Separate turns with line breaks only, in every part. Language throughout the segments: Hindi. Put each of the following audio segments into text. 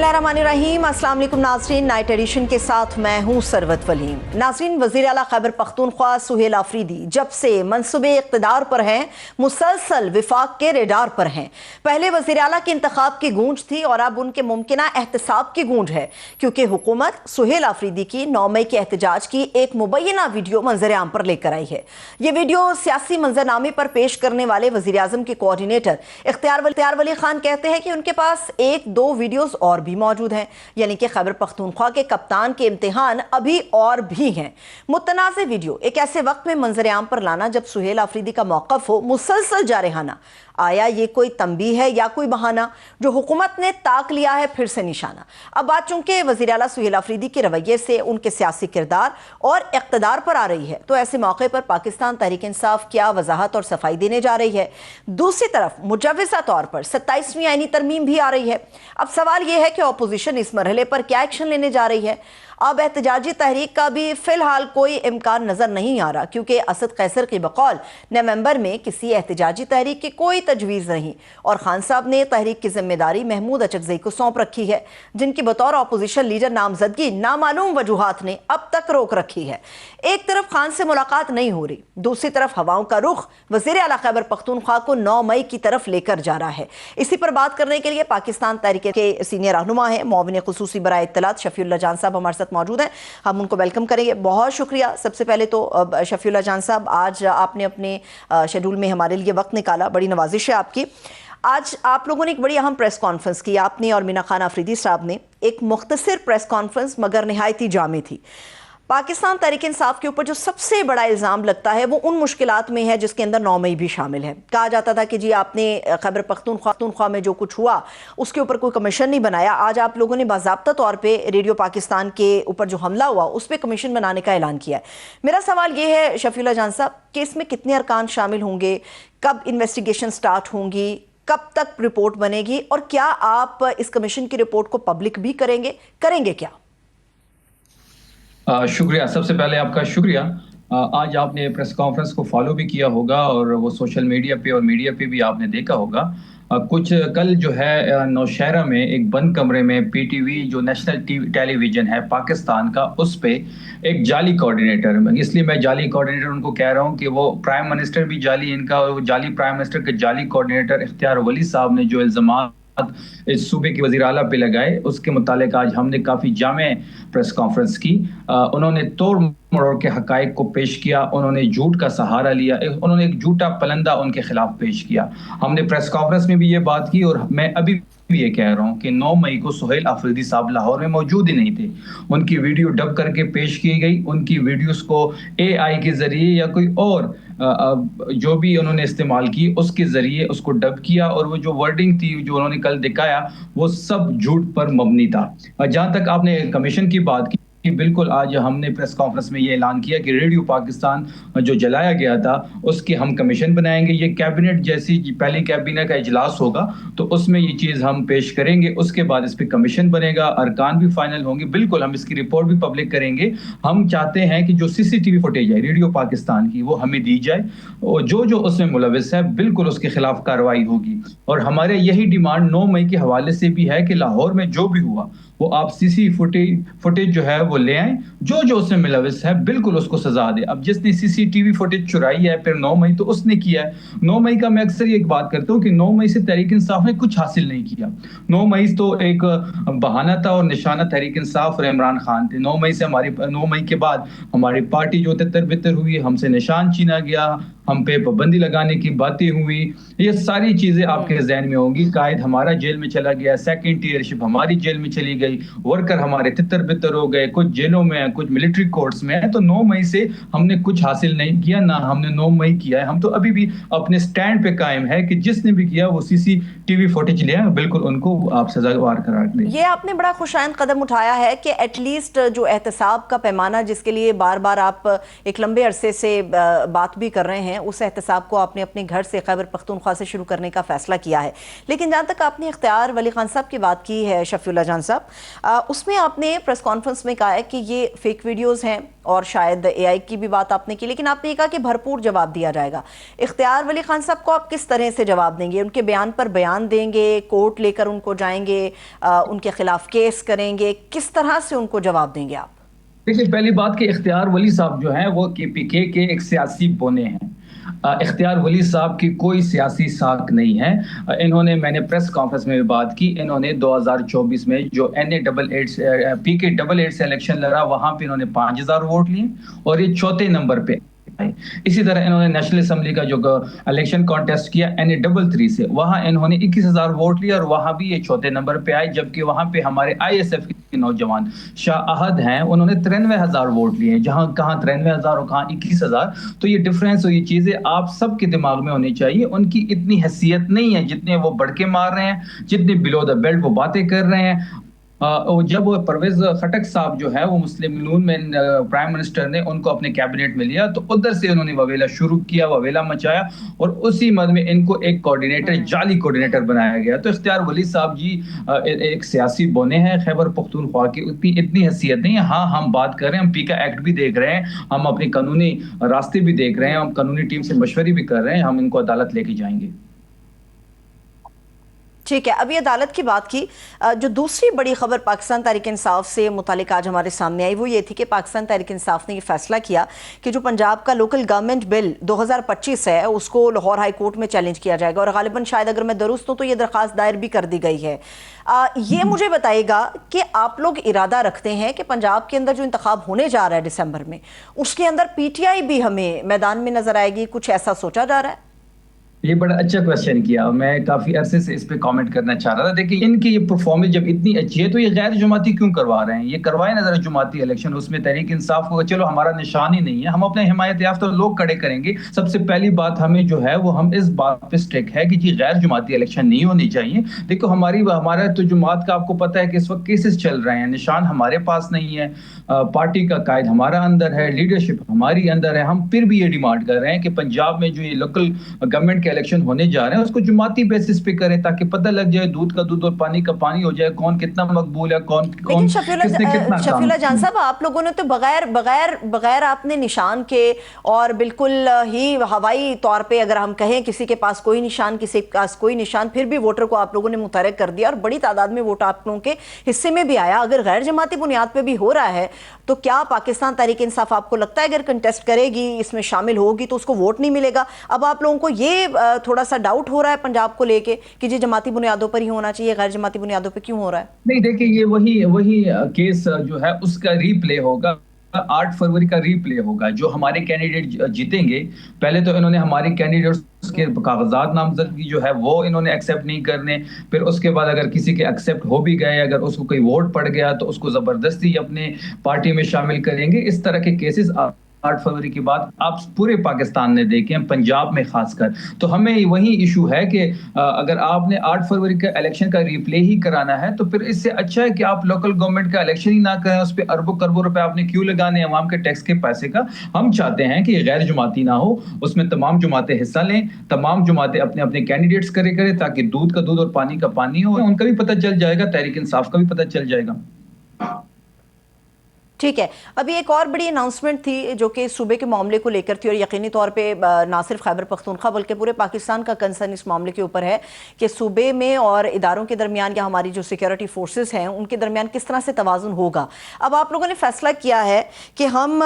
बिस्मिल्लाहिर्रहमानिर्रहीम। अस्सलाम वालेकुम नाज़रीन, नाइट एडिशन के साथ मैं हूँ सरवत वलीम। नाज़रीन, वज़ीर आला खैबर पख्तूनख्वा सुहेल आफरीदी जब से मनसूबे इक़्तिदार पर हैं, मुसलसल विफाक के रेडार पर हैं। पहले वज़ीर आला के इंतखाब की गूंज थी और अब उनके मुमकिना एहतसाब की गूंज है, क्योंकि हुकूमत सुहेल आफरीदी की 9 मई के एहतजाज की एक मुबैना वीडियो मंजर आम पर लेकर आई है। ये वीडियो सियासी मंजरनामे पर पेश करने वाले वज़ीर आज़म के कोऑर्डिनेटर इख्तियार वली खान कहते हैं कि उनके पास 1-2 वीडियोस और भी मौजूद हैं, यानी कि खैबर पख्तूनख्वा के कप्तान के इम्तिहान अभी और भी हैं। मुतनाज़ वीडियो एक ऐसे वक्त में मंजर आम पर लाना जब सुहेल आफरीदी का मौक़िफ़ हो मुसलसल जारहाना। आया ये कोई तंबीह है या कोई बहाना जो हुकूमत ने ताक लिया है फिर से निशाना? अब बात चूंकि वज़ीर आला सुहेल आफरीदी के रवैये से उनके सियासी किरदार और इक़्तिदार पर आ रही है, तो ऐसे मौके पर पाकिस्तान तहरीक इंसाफ क्या वजाहत और सफाई देने जा रही है? दूसरी तरफ मुजव्वज़ा तौर पर 27वीं आईनी तरमीम भी आ रही है। अब सवाल यह है कि अपोजिशन इस मरहले पर क्या एक्शन लेने जा रही है? अब एहतजाजी तहरीक का भी फिलहाल कोई इम्कान नजर नहीं आ रहा, क्योंकि असद कैसर की बकौल नवंबर में किसी एहतजाजी तहरीक की कोई तजवीज़ नहीं और खान साहब ने तहरीक की जिम्मेदारी महमूद अचकज़ई को सौंप रखी है, जिनकी बतौर अपोजिशन लीडर नामजदगी नामालूम वजूहात ने अब तक रोक रखी है। एक तरफ खान से मुलाकात नहीं हो रही, दूसरी तरफ हवाओं का रुख वज़ीर आला खैबर पख्तूनख्वा को 9 मई की तरफ लेकर जा रहा है। इसी पर बात करने के लिए पाकिस्तान तहरीक के सीनियर रहनुमा है, मुआविन ख़ुसूसी बराए इत्तलात शफीउल्लाह जान साहब हमारे साथ मौजूद हैं। हम उनको वेलकम करेंगे। बहुत शुक्रिया। सबसे पहले तो शफीउल्लाह जान साहब, आज आपने अपने शेड्यूल में हमारे लिए वक्त निकाला, बड़ी नवाजिश है आपकी। आज आप लोगों ने एक बड़ी अहम प्रेस कॉन्फ्रेंस की, आपने और मीना खान आफरीदी साहब ने। एक मुख्तसर प्रेस कॉन्फ्रेंस मगर निहायती जामी थी। पाकिस्तान तहरीक इंसाफ के ऊपर जो सबसे बड़ा इल्ज़ाम लगता है वो उन मुश्किलात में है जिसके अंदर 9 मई भी शामिल है। कहा जाता था कि जी आपने खैबर पख्तूनख्वा में जो कुछ हुआ उसके ऊपर कोई कमीशन नहीं बनाया। आज आप लोगों ने बाज़ाब्ता तौर पे रेडियो पाकिस्तान के ऊपर जो हमला हुआ उस पर कमीशन बनाने का ऐलान किया है। मेरा सवाल ये है शफीउल्लाह जान साहब कि इसमें कितने अरकान शामिल होंगे, कब इन्वेस्टिगेशन स्टार्ट होंगी, कब तक रिपोर्ट बनेगी और क्या आप इस कमीशन की रिपोर्ट को पब्लिक भी करेंगे क्या?
शुक्रिया। सबसे पहले आपका शुक्रिया। आज आपने प्रेस कॉन्फ्रेंस को फॉलो भी किया होगा और वो सोशल मीडिया पे और मीडिया पे भी आपने देखा होगा। कुछ कल जो है नौशहरा में एक बंद कमरे में पीटीवी जो नेशनल टेलीविजन है पाकिस्तान का, उस पे एक जाली कोऑर्डिनेटर, इसलिए मैं जाली कोऑर्डिनेटर उनको कह रहा हूँ कि वो प्राइम मिनिस्टर भी जाली इनका, और वो जाली प्राइम मिनिस्टर के जाली कोऑर्डिनेटर इख्तियार वली साहब ने जो इल्ज़ाम इस सूबे के वज़ीर आला पे लगाए, उसके मुतालिक आज हमने काफ़ी जामे प्रेस कॉन्फ्रेंस की। उन्होंने तोड़ मरोड़ के हकायक को पेश किया, उन्होंने झूठ का सहारा लिया, उन्होंने एक झूठा पलंदा उनके खिलाफ पेश किया। हमने प्रेस कॉन्फ्रेंस में भी ये बात की और मैं अभी भी ये कह रहा हूँ कि 9 मई को सुहेल आफरीदी साहब लाहौर में मौजूद ही नहीं थे। उनकी वीडियो डब करके पेश की गई, उनकी वीडियोस को AI के जरिए या कोई और जो भी उन्होंने इस्तेमाल की उसके जरिए उसको डब किया, और वो जो वर्डिंग थी जो उन्होंने कल दिखाया वो सब झूठ पर मबनी था। जहाँ तक आपने कमीशन की बात की, बिल्कुल आज हमने प्रेस कॉन्फ्रेंस में ये ऐलान किया कि रेडियो पाकिस्तान जो जलाया गया था उसकी हम कमीशन बनाएंगे। ये कैबिनेट जैसी पहली कैबिनेट का इजलास होगा तो उसमें ये चीज़ हम पेश करेंगे, उसके बाद इस पर कमीशन बनेगा, अरकान भी फाइनल होंगे। बिल्कुल हम इसकी रिपोर्ट भी पब्लिक करेंगे। हम चाहते हैं कि जो CCTV फुटेज है रेडियो पाकिस्तान की वो हमें दी जाए और जो उसमें मुलविस है बिल्कुल उसके खिलाफ कार्रवाई होगी। और हमारे यही डिमांड 9 मई के हवाले से भी है कि लाहौर में जो भी हुआ वो आप CC फुटेज जो है वो ले आए, जो उसमें मुलविस है बिल्कुल उसको सजा दे। अब जिसने CCTV फुटेज चुराई है फिर 9 मई तो उसने किया है। 9 मई का मैं अक्सर एक बात करता हूँ कि 9 मई से तहरीक इंसाफ ने कुछ हासिल नहीं किया। 9 मई तो एक बहाना था और निशाना तहरीक इंसाफ और इमरान खान थे। 9 मई के बाद हमारी पार्टी जो तितर बितर हुई, हमसे निशान छीना गया, हम पे पाबंदी लगाने की बातें हुई, ये सारी चीजें आपके जहन में होंगी। कायद हमारा जेल में चला गया, सेकेंडरीशिप हमारी जेल में चली गई, वर्कर हमारे तितर बितर हो गए, कुछ जेलों में है, कुछ मिलिट्री कोर्ट्स में है। तो 9 मई से हमने कुछ हासिल नहीं किया, ना हमने 9 मई किया है। हम तो अभी भी अपने स्टैंड पे कायम है कि जिसने भी किया वो CCTV फुटेज लिया, बिल्कुल उनको आप सजावार करार दें।
ये आपने बड़ा खुशाइंद कदम उठाया है कि एटलीस्ट जो एहतसाब का पैमाना जिसके लिए बार बार आप एक लंबे अरसे से बात भी कर रहे हैं हैं उस एहतसाब को आपने अपने घर से खैबर पख्तूनख्वा से शुरू करने का फैसला किया है। लेकिन जहाँ तक आपने इख्तियार वली खान साहब की बात की है शफीउल्लाह जान साहब, उसमें आपने प्रेस कॉन्फ्रेंस में कहा है कि ये फेक वीडियोज़ हैं और शायद AI की भी बात आपने की, लेकिन आपने कहा कि भरपूर जवाब दिया जाएगा। इख्तियार वली खान साहब को आप किस तरह से जवाब देंगे? उनके बयान पर बयान देंगे, कोर्ट लेकर उनको जाएंगे, उनके खिलाफ केस करेंगे, किस तरह से उनको जवाब देंगे आप?
देखिए, पहली बात कि इख्तियार वली साहब जो हैं वो KPK के एक सियासी बोने हैं। इख्तियार वली साहब की कोई सियासी साख नहीं है। इन्होंने, मैंने प्रेस कॉन्फ्रेंस में भी बात की, इन्होंने 2024 में जो PK88 से इलेक्शन लड़ा वहां पे इन्होंने 5000 वोट लिए और ये चौथे नंबर पे। इसी तरह इन्होंने नेशनल असेंबली का जो इलेक्शन कॉन्टेस्ट किया NA33 से, वहां इन्होंने 21000 वोट लिया और वहां भी ये चौथे नंबर पे आए, जबकि वहां पे हमारे ISF के नौजवान शाह अहद हैं, उन्होंने 93,000 वोट लिए, जहां कहां 93,000 और कहां 21,000। तो ये डिफरेंस और ये चीजें आप सबके दिमाग में होनी चाहिए। उनकी इतनी हैसियत नहीं है जितने वो बढ़ के मार रहे हैं, जितने बिलो द बेल्ट वो बातें कर रहे हैं। जब परवेज खटक साहब जो है वो मुस्लिम लीग में प्राइम मिनिस्टर ने उनको अपने कैबिनेट में लिया, तो उधर से उन्होंने ववेला शुरू किया, ववेला मचाया और उसी मद में इनको एक कोऑर्डिनेटर, जाली कोऑर्डिनेटर बनाया गया। तो इख्तियार वली साहब जी एक सियासी बोने हैं, खैबर पख्तूनख्वा की इतनी हैसियत नहीं है। हाँ, हम बात कर रहे हैं, हम पीका एक्ट भी देख रहे हैं, हम अपने कानूनी रास्ते भी देख रहे हैं, हम कानूनी टीम से मशवरे भी कर रहे हैं, हम इनको अदालत लेके जाएंगे।
ठीक है, अभी अदालत की बात की। जो दूसरी बड़ी खबर पाकिस्तान तहरीक इंसाफ से मुतालिक आज हमारे सामने आई वो ये थी कि पाकिस्तान तहरीक इंसाफ ने ये फैसला किया कि जो पंजाब का लोकल गवर्नमेंट बिल 2025 है उसको लाहौर हाई कोर्ट में चैलेंज किया जाएगा और गालिबन शायद अगर मैं दुरुस्त हूं तो ये दरख्वास्त दायर भी कर दी गई है। ये मुझे बताइएगा कि आप लोग इरादा रखते हैं कि पंजाब के अंदर जो इंतखाब होने जा रहा है दिसंबर में, उसके अंदर PTI भी हमें मैदान में नजर आएगी? कुछ ऐसा सोचा जा रहा है?
ये बड़ा अच्छा क्वेश्चन किया, मैं काफी अरसे से इस पे कमेंट करना चाह रहा था। देखिए, इनकी ये परफॉर्मेंस जब इतनी अच्छी है तो ये गैर जुमाती क्यों करवा रहे हैं? ये करवाए ना जरा जुमाती इलेक्शन, उसमें तहरीक इंसाफ को चलो हमारा निशान ही नहीं है, हम अपने हिमायत याफ्ता लोग खड़े करेंगे। सबसे पहली बात हमें जो है वो हम इस बात पे स्टिक है कि जी गैर जुमाती इलेक्शन नहीं होनी चाहिए। देखो, हमारा तो जुमात का आपको पता है कि इस वक्त केसेस चल रहे हैं, निशान हमारे पास नहीं है, पार्टी का कायद हमारा अंदर है, लीडरशिप हमारी अंदर है। हम फिर भी ये डिमांड कर रहे हैं कि पंजाब में जो ये लोकल गवर्नमेंट के इलेक्शन होने जा रहे हैं उसको जुमाती बेसिस पे करें, ताकि पता लग जाए, दूध का दूध और पानी का पानी हो जाए, कौन कितना मकबूल है, कौन किसने कितना।
शफीउल्लाह जान साहब, आप लोगों ने तो बगैर आपने निशान के और बिल्कुल ही हवाई तौर पे, अगर हम कहें किसी के पास कोई निशान, किसी के पास कोई निशान, फिर भी वोटर को आप लोगों ने मुतहर्रिक कर दिया और बड़ी तादाद में वोट आप लोगों के हिस्से में भी आया। अगर गैर जमाती बुनियाद पे भी हो रहा है तो क्या पाकिस्तान तहरीक इंसाफ, आपको लगता है अगर कंटेस्ट करेगी, इसमें शामिल होगी, तो उसको वोट नहीं मिलेगा? अब आप लोगों को ये थोड़ा सा डाउट हो रहा है पंजाब को लेके कि जी जमाती बुनियादों पर ही होना चाहिए, गैर जमाती बुनियादों पर क्यों हो रहा है?
नहीं, देखिए, ये वही केस जो है उसका रीप्ले होगा, 8 फरवरी का रीप्ले होगा। जो हमारे कैंडिडेट जीतेंगे, पहले तो इन्होंने हमारे कैंडिडेट्स के कागजात नामजदगी जो है वो इन्होंने एक्सेप्ट नहीं करने, फिर उसके बाद अगर किसी के एक्सेप्ट हो भी गए, अगर उसको कोई वोट पड़ गया तो उसको जबरदस्ती अपने पार्टी में शामिल करेंगे। इस तरह के केसेस 8 फरवरी के बाद आप पूरे पाकिस्तान ने देखे हैं, पंजाब में खासकर। तो हमें वही इशू है कि अगर आपने 8 फरवरी का इलेक्शन का रिप्ले ही कराना है तो फिर इससे अच्छा है कि आप लोकल गवर्नमेंट का इलेक्शन ही ना करें। उस पर अरबों खरबों रुपए आपने क्यों लगाने अवाम के टैक्स के पैसे का? हम चाहते हैं कि गैर जुमाती ना हो, उसमें तमाम जुमातें हिस्सा लें, तमाम जुमातें अपने अपने कैंडिडेट्स करें, ताकि दूध का दूध और पानी का पानी हो। उनका भी पता चल जाएगा, तहरीक इंसाफ का भी पता चल जाएगा।
ठीक है, अभी एक और बड़ी अनाउंसमेंट थी जो कि सूबे के मामले को लेकर थी और यकीनी तौर पे ना सिर्फ खैबर पख्तूनख्वा बल्कि पूरे पाकिस्तान का कंसर्न इस मामले के ऊपर है कि सूबे में और इदारों के दरमियान या हमारी जो सिक्योरिटी फोर्सेस हैं उनके दरमियान किस तरह से तवाज़ुन होगा। अब आप लोगों ने फैसला किया है कि हम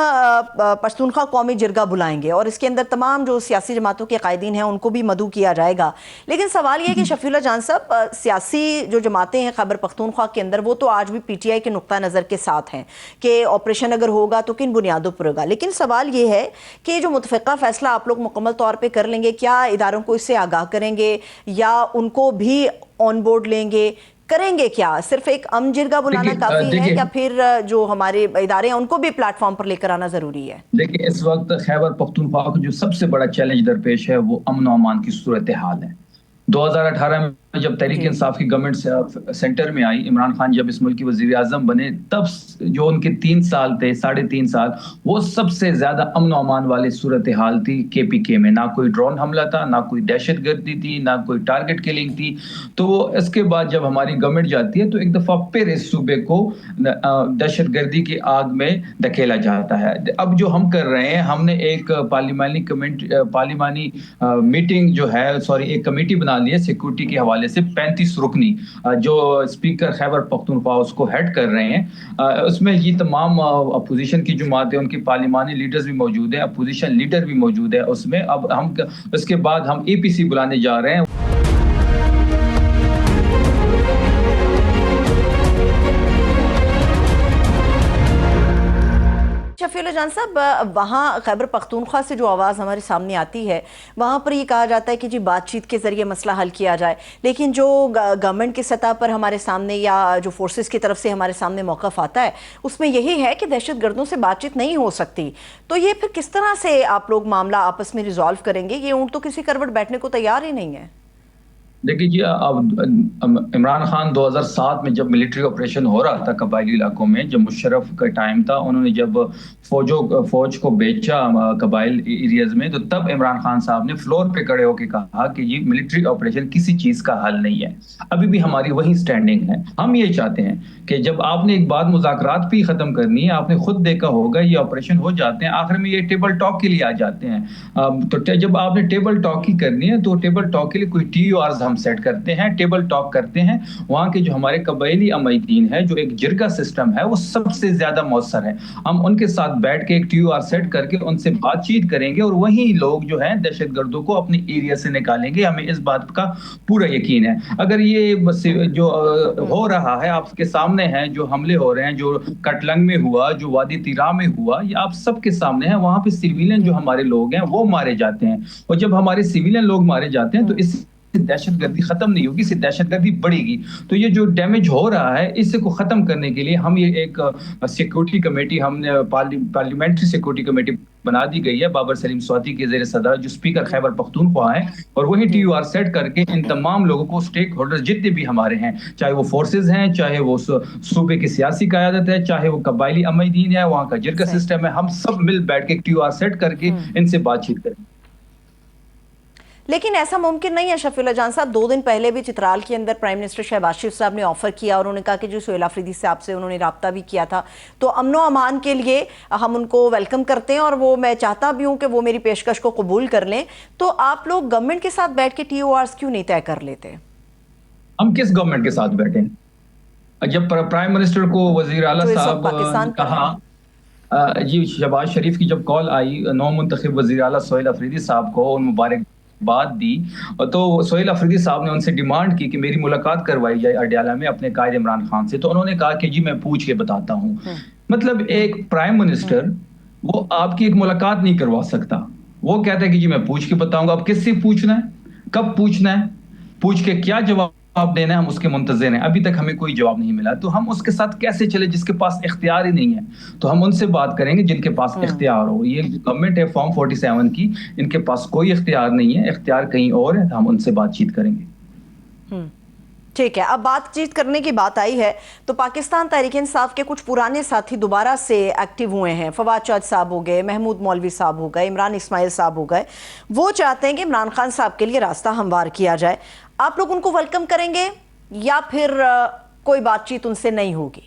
पश्तूनख्वा कौमी जिरगा बुलाएंगे और इसके अंदर तमाम जो सियासी जमातों के कायदीन हैं उनको भी मदऊ किया जाएगा। लेकिन सवाल यह कि शफीउल्लाह जान साहब, सियासी जो जमातें हैं खैबर पख्तूनख्वा के अंदर वो तो आज भी PTI के नुक्ता नज़र के साथ हैं कि ऑपरेशन अगर होगा तो किन बुनियादों पर होगा। लेकिन सवाल ये है कि जो मुतफ़िक़ा फैसला आप लोग मुकम्मल तौर पे कर लेंगे, क्या इदारों को इससे आगाह करेंगे या उनको भी ऑन बोर्ड लेंगे? करेंगे क्या? सिर्फ एक जिरगा बुलाना काफी है या फिर जो हमारे इदारे हैं उनको भी प्लेटफॉर्म पर लेकर आना जरूरी है?
देखिए, इस वक्त खैबर पख्तूनख्वा को जो सबसे बड़ा चैलेंज दरपेश है वो अमन और अमान की सूरत हाल है। 2018 में जब तहरीक इंसाफ की गवर्नमेंट सेंटर में आई, इमरान खान जब इस मुल्क की वजीर आजम बने, तब जो उनके 3 साल थे, 3.5 साल, वो सबसे ज्यादा अमन अमान वाली सूरत हाल थी KPK में। ना कोई ड्रोन हमला था, ना कोई दहशत गर्दी थी, ना कोई टारगेट किलिंग थी। तो इसके बाद जब हमारी गवर्नमेंट जाती है तो एक दफा फिर इस सूबे को दहशत गर्दी की आग में धकेला जाता है। अब जो हम कर रहे हैं, हमने एक पार्लिमानी मीटिंग जो है, सॉरी, एक कमेटी बना ली है सिक्योरिटी के हवाले से, 35 रुकनी, जो स्पीकर खैबर पख्तूनख्वा उसको हेड कर रहे हैं। उसमें ये तमाम अपोजिशन की जमातें, उनकी पार्लिमानी लीडर्स भी मौजूद है, अपोजिशन लीडर भी मौजूद है उसमें। अब हम इसके बाद हम APC बुलाने जा रहे हैं।
शफीउल्लाह जान साहब, वहाँ खैबर पख्तूनख्वा से जो आवाज़ हमारे सामने आती है, वहाँ पर ये कहा जाता है कि जी बातचीत के ज़रिए मसला हल किया जाए, लेकिन जो गवर्नमेंट की सतह पर हमारे सामने या जो फोर्सेस की तरफ से हमारे सामने मौक़िफ़ आता है, उसमें यही है कि दहशत गर्दों से बातचीत नहीं हो सकती। तो ये फिर किस तरह से आप लोग मामला आपस में रिजॉल्व करेंगे? ये ऊँट तो किसी करवट बैठने को तैयार ही नहीं है।
देखिए जी, अब इमरान खान 2007 में जब मिलिट्री ऑपरेशन हो रहा था कबायली इलाकों में, जब मुशर्रफ का टाइम था, उन्होंने जब फौज को बेचा कबाइल एरियाज में, तो तब इमरान खान साहब ने फ्लोर पे खड़े होकर कहा कि ये मिलिट्री ऑपरेशन किसी चीज का हल नहीं है। अभी भी हमारी वही स्टैंडिंग है। हम ये चाहते हैं कि जब आपने एक बात मुज़ाकरात पे खत्म करनी है, आपने खुद देखा होगा ये ऑपरेशन हो जाते हैं, आखिर में ये टेबल टॉक के लिए आ जाते हैं। तो जब आपने टेबल टॉक ही करनी है तो टेबल टॉक के लिए कोई TORs हम सेट करते हैं, टेबल टॉक करते हैं। वहाँ के जो हमारे कबायली अमैदीन है, जो एक जिरगा सिस्टम है, वो सबसे ज्यादा मौसर है। हम उनके साथ बैठ के एक TOR सेट करके उनसे बातचीत करेंगे और वही लोग जो है दहशतगर्दों को अपने एरिया से निकालेंगे। हमें इस बात का पूरा यकीन है। अगर ये जो हो रहा है आपके सामने है, जो हमले हो रहे हैं, जो कटलंग में हुआ, जो वादी तिरा में हुआ, ये आप सबके सामने है। वहां पे सिविलियन जो हमारे लोग हैं वो मारे जाते हैं, और जब हमारे सिविलियन लोग मारे जाते हैं तो इस दहशतगर्दी खत्म नहीं होगी, इससे दहशतगर्दी बढ़ेगी। तो ये जो डैमेज हो रहा है, इसे को खत्म करने के लिए हम ये एक सिक्योरिटी कमेटी, हमने पार्लियामेंट्री सिक्योरिटी कमेटी बना दी गई है बाबर सलीम स्वाति के ज़ेर सदर, जो स्पीकर खैबर पख्तूनख्वा है, और वही TOR सेट करके इन तमाम लोगों को, स्टेक होल्डर्स जितने भी हमारे हैं, चाहे वो फोर्सेज हैं, चाहे वो सूबे की सियासी क़यादत है, चाहे वो कबायली अमैदीन है, वहाँ का जिरगा सिस्टम है, हम सब मिल बैठ के TOR सेट करके इनसे बातचीत करें।
लेकिन ऐसा मुमकिन नहीं है शफीउल्लाह जान साहब। 2 दिन पहले भी चित्राल के अंदर प्राइम मिनिस्टर शहबाज शरीफ साहब ने ऑफर किया और उन्होंने कहा कि जो सुहेल आफरीदी साहब से उन्होंने राब्ता भी किया था, तो अमनो अमान के लिए हम उनको वेलकम करते हैं, और वो मैं चाहता भी हूँ कि वो मेरी पेशकश को कबूल कर लें। तो आप लोग गवर्नमेंट के साथ बैठ के TORs क्यों नहीं तय कर लेते?
हम किस गवर्नमेंट के साथ बैठे? जब प्राइम मिनिस्टर को वजीर आला साहब कहा, जी शहबाज शरीफ की जब कॉल आई, नौ मुंतखब वजीर आला सुहेल आफरीदी साहब को, उन मुबारक बात दी, तो सुहेल आफरीदी साहब ने उनसे डिमांड की कि मेरी मुलाकात करवाई जाए अडयाला में अपने कायद इमरान खान से। तो उन्होंने कहा कि जी मैं पूछ के बताता हूँ। मतलब एक प्राइम मिनिस्टर वो आपकी एक मुलाकात नहीं करवा सकता, वो कहता है कि जी मैं पूछ के बताऊंगा। अब किससे पूछना है, कब पूछना है, पूछ के क्या जवाब देना है, हम उसके मुंतज़िर हैं। अभी तक हमें कोई जवाब नहीं मिला, तो हम उसके साथ कैसे चले जिसके पास इख्तियार ही नहीं है? तो हम उनसे बात करेंगे जिनके पास इख्तियार हो। ये गवर्नमेंट है फॉर्म 47 की, इनके पास कोई इख्तियार नहीं है, इख्तियार कहीं और है, तो हम उनसे बातचीत करेंगे।
ठीक है। अब बातचीत करने की बात आई है तो पाकिस्तान तहरीक इंसाफ के कुछ पुराने साथी दोबारा से एक्टिव हुए हैं। फवाद चौध साहब हो गए, महमूद मौलवी साहब हो गए, इमरान इस्माइल साहब हो गए। वो चाहते हैं कि इमरान खान साहब के लिए रास्ता हमवार किया जाए। आप लोग उनको वेलकम करेंगे या फिर कोई बातचीत उनसे नहीं होगी?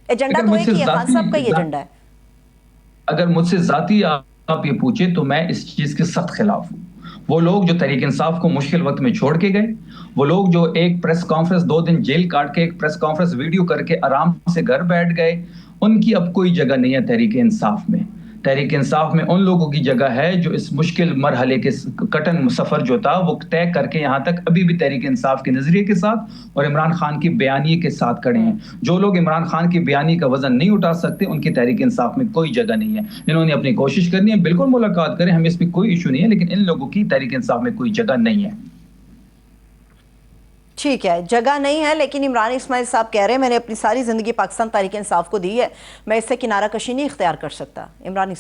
एजेंडा तो एक ही है, खान साहब का ही एजेंडा है।
अगर मुझसे जाती आप ये पूछे तो मैं इस चीज के सख्त खिलाफ हूँ। वो लोग जो तहरीक इंसाफ को मुश्किल वक्त में छोड़ के गए, वो लोग जो एक प्रेस कॉन्फ्रेंस 2 दिन जेल काट के एक प्रेस कॉन्फ्रेंस वीडियो करके आराम से घर बैठ गए, उनकी अब कोई जगह नहीं है तहरीक इंसाफ में। तहरीक इंसाफ में उन लोगों की जगह है जो इस मुश्किल मरहले के कठिन सफर जो था वो तय करके यहाँ तक अभी भी तहरीक इंसाफ के नजरिए के साथ और इमरान खान की बयानी के साथ खड़े हैं। जो लोग इमरान खान की बयानी का वजन नहीं उठा सकते, उनकी तहरीक इंसाफ में कोई जगह नहीं है। इन्होंने अपनी कोशिश करनी है, बिल्कुल मुलाकात करें, हमें इसमें कोई इशू नहीं है, लेकिन इन लोगों की तहरीक इंसाफ में कोई जगह नहीं है।
ठीक है, जगह नहीं है, लेकिन इमरान इस्माइल साहब कह रहे हैं मैंने अपनी सारी ज़िंदगी पाकिस्तान तहरीक इंसाफ को दी है, मैं इससे किनारा कशी नहीं इख्तियार कर सकता। इमरान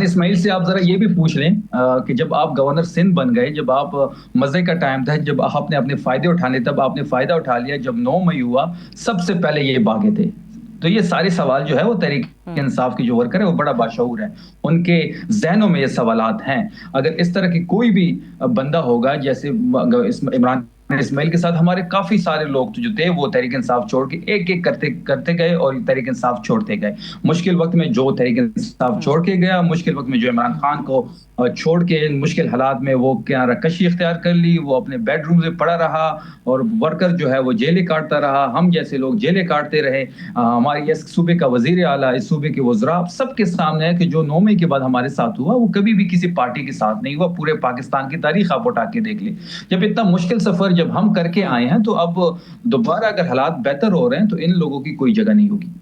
इस्माइल से आप जरा ये भी पूछ लें कि जब आप गवर्नर सिंध बन गए, जब आप मजे का टाइम था, जब आपने अपने फायदे उठाने, तब आपने फायदा उठा लिया। जब 9 मई हुआ सबसे पहले ये भागे थे। तो ये सारे सवाल जो है वो तहरीक इंसाफ की जो वर्कर है वो बड़ा बाशऊर है, उनके जहनों में ये सवालात हैं। अगर इस तरह की कोई भी बंदा होगा, जैसे इमरान इस्माइल के साथ हमारे काफी सारे लोग जो थे वो तहरीक इंसाफ छोड़ के एक एक करते गए और तहरीक इंसाफ छोड़ते गए। मुश्किल वक्त में जो तहरीक इंसाफ छोड़ के गया, मुश्किल वक्त में जो इमरान खान को छोड़ के मुश्किल हालात में वो किनारा कशी इख्तियार कर ली, वो अपने बेडरूम में पड़ा रहा और वर्कर जो है वो जेलें काटता रहा, हम जैसे लोग जेलें काटते रहे। हमारे इस सूबे का वजीर आला, इस सूबे के वज़रा, सबके सामने है कि जो 9 मई के बाद हमारे साथ हुआ वो कभी भी किसी पार्टी के साथ नहीं हुआ। पूरे पाकिस्तान की तारीख आप उठा के देख ले। जब इतना मुश्किल सफर जब हम करके आए हैं, तो अब दोबारा अगर हालात बेहतर हो रहे हैं तो इन लोगों की कोई जगह नहीं होगी।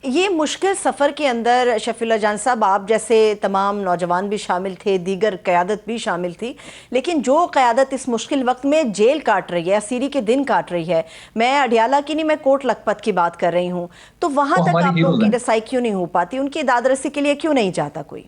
ये मुश्किल सफ़र के अंदर शफीउल्लाह जान साहब, आप जैसे तमाम नौजवान भी शामिल थे, दीगर क़यादत भी शामिल थी, लेकिन जो क़यादत इस मुश्किल वक्त में जेल काट रही है, असीरी के दिन काट रही है, मैं अडियाला की नहीं, मैं कोट लखपत की बात कर रही हूँ, तो वहाँ तक आप लोगों की रसाई क्यों नहीं हो पाती? उनकी दादरसी के लिए क्यों नहीं जाता कोई?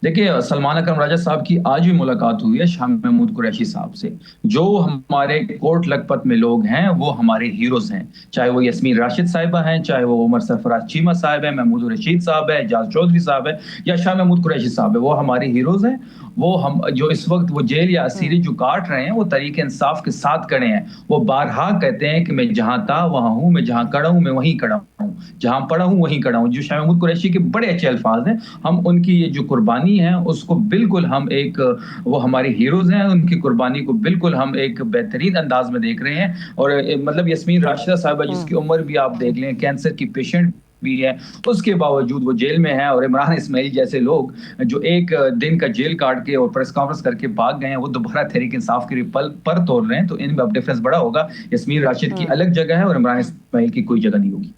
देखिए, सलमान अकरम राजा साहब की आज भी मुलाकात हुई है शाह महमूद कुरैशी साहब से। जो हमारे कोट लखपत में लोग हैं वो हमारे हीरोज हैं, चाहे वो यस्मीन राशिद साहिबा हैं, चाहे वो उमर सरफराज चीमा साहब है, महमूद रशीद साहब है, एजाज चौधरी साहब है, या शाह महमूद कुरैशी साहब है, वो हमारे हीरोज हैं। वो हम जो इस वक्त वो जेल या असीरी जो काट रहे हैं वो तरीक इंसाफ के साथ खड़े हैं। वो बारहा कहते हैं कि मैं जहां था वहां हूं, मैं जहां खड़ा हूं मैं वहीं खड़ा हूं, जहां पड़ा हूं वहीं खड़ा हूं। जो शाह महमूद कुरैशी के बड़े अच्छे अल्फाज हैं, हम उनकी ये जो कुर्बानी है उसको बिल्कुल हम एक, वो हमारे हीरोज हैं, उनकी कुर्बानी को बिल्कुल हम एक बेहतरीन अंदाज में देख रहे हैं। और मतलब यस्मीन राशिदा साहिबा जिसकी उम्र भी आप देख लें, कैंसर की पेशेंट भी है, उसके बावजूद वो जेल में है। और इमरान इस्माइल जैसे लोग जो एक दिन का जेल काट के और प्रेस कॉन्फ्रेंस करके भाग गए हैं, वो दोबारा तहरीक इंसाफ के लिए पर तोड़ रहे हैं। तो इनमें अब डिफरेंस बड़ा होगा। यस्मीन राशिद की अलग जगह है और इमरान इस्माइल की कोई जगह नहीं होगी।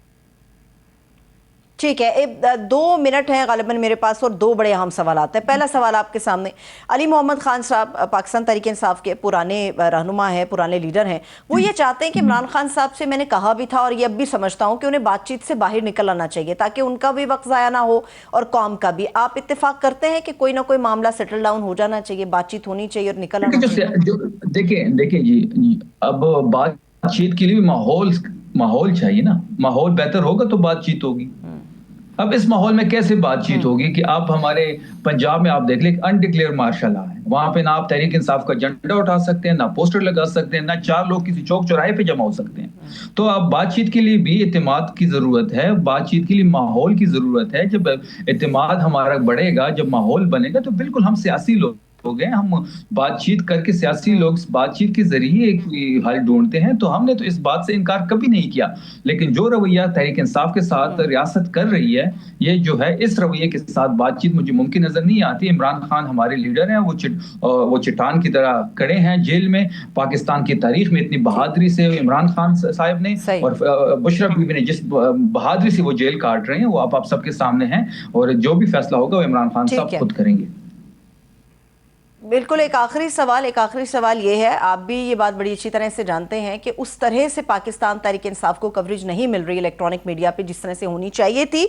ठीक है, 2 मिनट हैं गालिबन मेरे पास और 2 बड़े अहम सवाल आते हैं। पहला सवाल आपके सामने, अली मोहम्मद खान साहब पाकिस्तान तहरीक इंसाफ के पुराने रहनुमा हैं, पुराने लीडर हैं, वो ये चाहते हैं कि इमरान खान साहब से, मैंने कहा भी था और ये अब भी समझता हूँ कि उन्हें बातचीत से बाहर निकल आना चाहिए ताकि उनका भी वक्त ज़ाया ना हो और कौम का भी। आप इत्तेफाक करते हैं कि कोई ना कोई मामला सेटल डाउन हो जाना चाहिए, बातचीत होनी चाहिए और निकल आना चाहिए?
देखिए जी, अब बातचीत के लिए माहौल चाहिए ना। माहौल बेहतर होगा तो बातचीत होगी। अब इस माहौल में कैसे बातचीत होगी कि आप हमारे पंजाब में आप देख लें, अनडिक्लेयर मार्शल लॉ है, वहां पे ना आप तहरीक इंसाफ का झंडा उठा सकते हैं, ना पोस्टर लगा सकते हैं, ना 4 लोग किसी चौक चौराहे पे जमा हो सकते हैं। तो अब बातचीत के लिए भी इत्तेमाद की जरूरत है, बातचीत के लिए माहौल की जरूरत है। जब इत्तेमाद हमारा बढ़ेगा, जब माहौल बनेगा, तो बिल्कुल हम सियासी लोग हो गए, हम बातचीत करके, सियासी लोग बातचीत के जरिए एक हल ढूंढते हैं। तो हमने तो इस बात से इनकार कभी नहीं किया, लेकिन जो रवैया तहरीक इंसाफ के साथ रियासत कर रही है, ये जो है, इस रवैये के साथ बातचीत मुझे मुमकिन नजर नहीं आती। इमरान खान हमारे लीडर हैं, वो चट्टान की तरह खड़े हैं जेल में। पाकिस्तान की तारीख में इतनी बहादुरी से इमरान खान साहब ने और मुशर्रफ बीबी ने जिस बहादुरी से वो जेल काट रहे हैं, वो आप सबके सामने हैं। और जो भी फैसला होगा वो इमरान खान साहब खुद करेंगे।
बिल्कुल। एक आखिरी सवाल ये है, आप भी ये बात बड़ी अच्छी तरह से जानते हैं कि उस तरह से पाकिस्तान तहरीक इंसाफ को कवरेज नहीं मिल रही इलेक्ट्रॉनिक मीडिया पे जिस तरह से होनी चाहिए थी।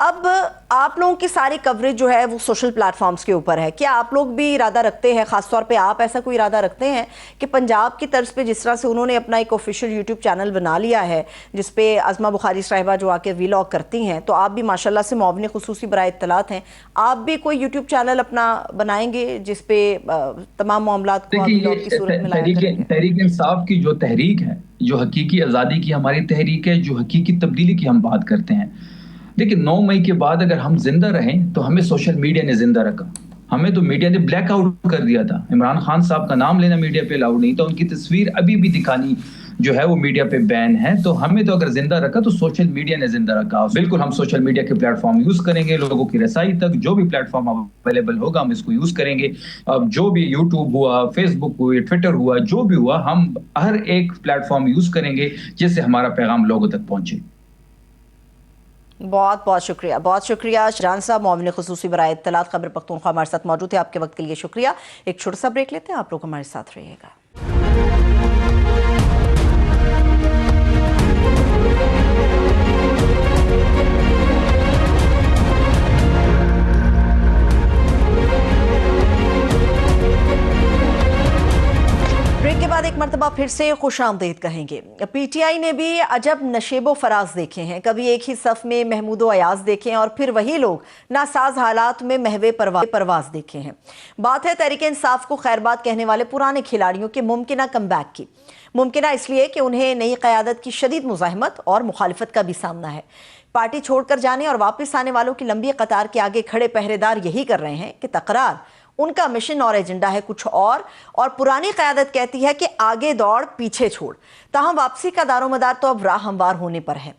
अब आप लोगों की सारी कवरेज जो है वो सोशल प्लेटफॉर्म्स के ऊपर है। क्या आप लोग भी इरादा रखते हैं, खासतौर पे आप ऐसा कोई इरादा रखते हैं कि पंजाब की तर्ज पे जिस तरह से उन्होंने अपना एक ऑफिशियल यूट्यूब चैनल बना लिया है जिसपे अज़मा बुखारी साहिबा जो आके व्लॉग करती हैं, तो आप भी माशाल्लाह से मुआविन खुसूसी बराए इत्तलात हैं, आप भी कोई यूट्यूब चैनल अपना बनाएंगे जिसपे तमाम मामलात को की सूरत में लाया करेंगे?
तहरीक इंसाफ की जो तहरीक है, जो हकीकी आज़ादी की हमारी तहरीक है, जो हकीकी तब्दीली की हम बात करते हैं, देखिए 9 मई के बाद अगर हम जिंदा रहें तो हमें सोशल मीडिया ने जिंदा रखा। हमें तो मीडिया ने ब्लैकआउट कर दिया था। इमरान खान साहब का नाम लेना मीडिया पे अलाउड नहीं था, उनकी तस्वीर अभी भी दिखानी जो है वो मीडिया पे बैन है। तो हमें तो अगर जिंदा रखा तो सोशल मीडिया ने जिंदा रखा। बिल्कुल हम सोशल मीडिया के प्लेटफॉर्म यूज करेंगे, लोगों की रसाई तक जो भी प्लेटफॉर्म अवेलेबल होगा हम इसको यूज करेंगे। अब जो भी यूट्यूब हुआ, फेसबुक हुआ, ट्विटर हुआ, जो भी हुआ, हम हर एक प्लेटफॉर्म यूज करेंगे जिससे हमारा पैगाम लोगों तक पहुंचे।
बहुत बहुत शुक्रिया जान साहब, मुआविन खुसूसी बराए इत्तलात खैबर पख्तूनख्वा हमारे साथ मौजूद है। आपके वक्त के लिए शुक्रिया। एक छोटा सा ब्रेक लेते हैं, आप लोग हमारे साथ रहिएगा। मरतबा फिर से खुशामदीद कहेंगे। पीटीआई ने भी अजब नशेबो फराज देखे हैं। कभी एक ही सफ में महमूदो अयाज देखे और फिर वही लोग नासाज हालात में महवे परवाज देखे हैं। बात है तहरीक इंसाफ को खैरबाद कहने वाले पुराने खिलाड़ियों के मुमकिना कमबैक की। मुमकिना इसलिए कि उन्हें नई क़यादत की शदीद मुज़ाहमत और मुखालिफत का भी सामना है। पार्टी छोड़कर जाने और वापस आने वालों की लंबी कतार के आगे खड़े पहरेदार यही कर रहे हैं कि तकरार उनका मिशन और एजेंडा है कुछ और पुरानी क़यादत कहती है कि आगे दौड़ पीछे छोड़। ताहम वापसी का दारोमदार तो अब राह हमवार होने पर है।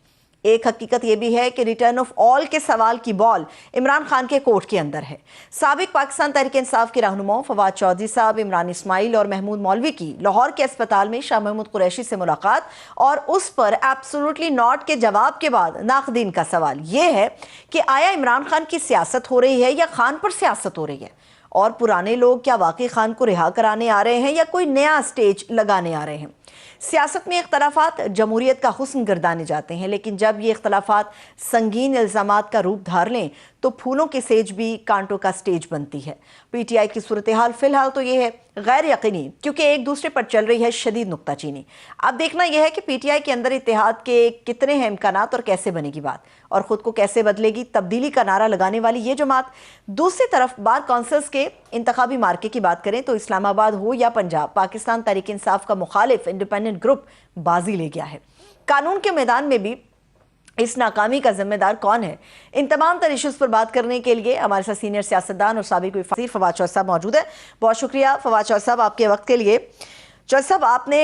एक हकीकत यह भी है कि रिटर्न ऑफ ऑल के सवाल की बॉल इमरान खान के कोर्ट के अंदर है। साबिक पाकिस्तान तहरीक इंसाफ के रहनुमाओं फवाद चौधरी साहब, इमरान इस्माइल और महमूद मौलवी की लाहौर के अस्पताल में शाह महमूद कुरैशी से मुलाकात और उस पर एब्सोल्युटली नॉट के जवाब के बाद नाक़दीन का सवाल यह है कि आया इमरान खान की सियासत हो रही है या खान पर सियासत हो रही है, और पुराने लोग क्या वाकई खान को रिहा कराने आ रहे हैं या कोई नया स्टेज लगाने आ रहे हैं। सियासत में इख्तलाफात जमहूरियत का हुस्न गर्दाने जाते हैं, लेकिन जब ये इख्तलाफात संगीन इल्ज़ामात का रूप धार लें तो फूलों की सेज भी कांटों का स्टेज बनती है। पीटीआई की सूरत हाल फिलहाल तो ये है गैर यकीनी, क्योंकि एक दूसरे पर चल रही है शदीद नुक्ताचीनी। अब देखना यह है कि पीटीआई के अंदर इत्तेहाद के कितने हैं इम्कानात और कैसे बनेगी बात, और ख़ुद को कैसे बदलेगी तब्दीली का नारा लगाने वाली ये जमात। दूसरी तरफ बार काउंसिल्स के इंतखाबी मार्के की बात करें तो इस्लामाबाद हो या पंजाब, पाकिस्तान तहरीक इंसाफ का मुखालिफ इंडिपेंडेंट ग्रुप बाजी ले गया है। कानून के मैदान में भी इस नाकामी का जिम्मेदार कौन है? इन तमाम तर इश्यूज पर बात करने के लिए हमारे साथ सीनियर सियासतदान और साबिक वज़ीर फवाद चौधरी साहब मौजूद है। बहुत शुक्रिया फवाद चौधरी साहब आपके वक्त के लिए। चौधरी साहब, आपने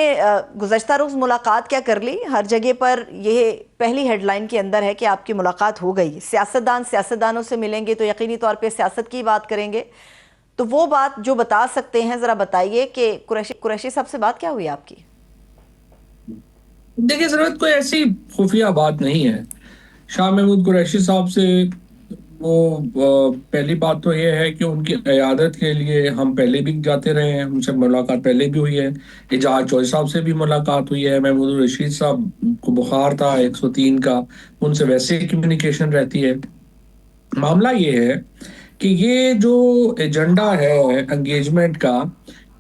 गुज़श्ता रोज़ मुलाकात क्या कर ली? हर जगह पर यह पहली हेडलाइन के अंदर है कि आपकी मुलाकात हो गई। सियासतदानों से मिलेंगे तो यकीनी तौर पर सियासत की बात करेंगे, तो वो बात जो बता सकते हैं ज़रा बताइए कि कुरैशी साहब से बात क्या हुई आपकी?
देखिए, जरूरत कोई ऐसी खुफिया बात नहीं है शाह महमूद कुरैशी साहब से। वो पहली बात तो ये है कि उनकी क़यादत के लिए हम पहले भी जाते रहे हैं, उनसे मुलाकात पहले भी हुई है। एजाज चौधरी साहब से भी मुलाकात हुई है। महमूद रशीद साहब को बुखार था 103 का, उनसे वैसे कम्युनिकेशन रहती है। मामला ये है कि ये जो एजेंडा है एंगेजमेंट का,